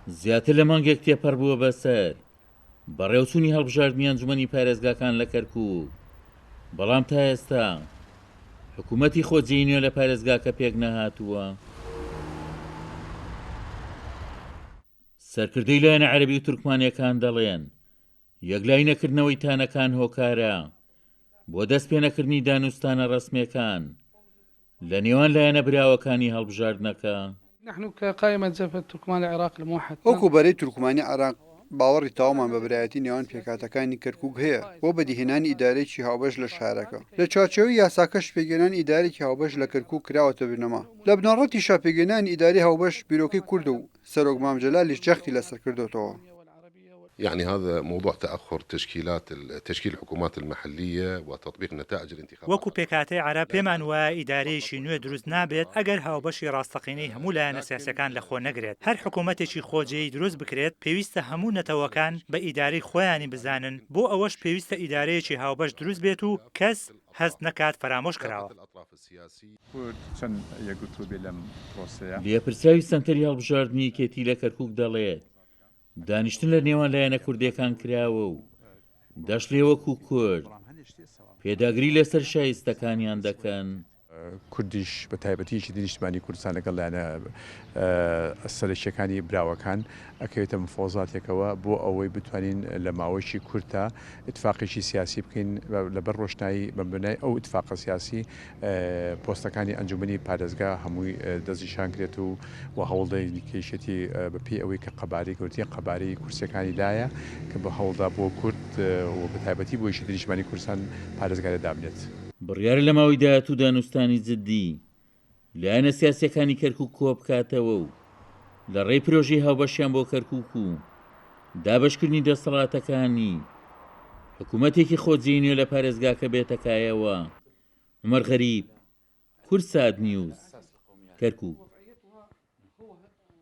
زیاتر لە مانگێک تێپەڕ بووە بەسەر بەڕێوچوونی هەڵبژاردننی ئەنجومەنی پارێزگاکان لە کەرکووک، بەڵام تا ئێستا حکوومەتی خۆجێی نوێ لە پارێزگاکە پێک نەهاتووە. سەرکردەی لایەنە عەرەبی و تورکمانیەکان دەڵێن یەکلای نەکردنەوەی تانەکان هۆکارە بۆ دەست پێنەکردنی دانوستانە ڕەسمیەکان لە نێوان لایەنە براوەکانی هەڵبژاردنەکە. نحن كقائمة جبهة تركمان العراق الموحد وەکو بەرەی تورکمانی عراق باوەڕی تاوامان بە برایەتی نێوان پێکهاتەکانی کەرکووک هەیە بۆ بەدیهێنانی ئیدارەیەکی هاوبەش لە شارەکە. لە چوارچێوەی یاساکەش پێگەێنانی ئیدارێکی هاوبەش لە کەرکووک کراوەتە بنەما. لە بنەڕەتیشا پێگەێنانی ئیداری هاوبەش بیرۆکەی کورد و سەرۆک مام جەلالیش جەختی لەسەر کردوتەوە. يعني هذا موضوع تأخر تشكيل الحكومات المحلية وتطبيق نتائج الانتخابات. وەکو پێکاتەی عرب پێمان وایە ئیدارەیەکی نوێ دروست نابێت ئەگەر هاوبەشی ڕاستەقینەی هەموو لایەنە سیاسەکان لەخۆ نەگرێت. هەر حکوومەتێکی خۆجێی دروست بکرێت پێویستە هەموو نەتەوەکان بە ئیدارەی خۆیانی بزانن، بۆ ئەوەش پێویستە ئیدارەیەکی هاوبەش دروست بێت و کەس هەست نەکات فرامۆش کراوە. لێپرساوی سەنتەری هەڵبژاردننی کێتی لە کەرکووک دەڵێت دانیشتن لە نێوان لایەنە کوردیەکان کراوە و دەشت لێ وەکو کورد پێداگری لەسەر شایستەکانیان دەکەن. کوردیش بە تایبەتیشی نیشتمانی کوردستان لەگەڵ لایەنە سەرشیەکانی براوەکان ئەکەوێتە مفۆزاتێکەوە بۆ ئەوەی بتوانین لە ماوەیەکی کورتە ئیتفاقێکی سیاسی بکەین لەبەر ڕۆشنایی بەبنای ئەو ئیتفاقە سیاسی پۆستەکانی ئەنجومەنی پارێزگا هەمووی دەستنیشان کرێت و هەوڵدەی کێشێتی بەپێی ئەوەی کە قەبارەی گەورەی قەبارەی کورسەکانی لایە کە بە هەوڵدا بۆ کورد و بە تایبەتی بۆ یەکێتی نیشتمانی کوردستان پارێزگارە دابنێت. بڕیارە لە ماوەی داهاتوو دانوستانی جددی لایەنە سیاسیەکانی کەرکووک کۆ بکاتەوە و لە ڕێی پرۆژەی هاوبەشیان بۆ کەرکووک و دابەشکردنی دەسەڵاتەکانی حکوومەتێکی خۆجێی نوێ لە پارێزگاکە بێتەکایەوە. عومەر غەریب، کورسات نیوز، کەرکووک.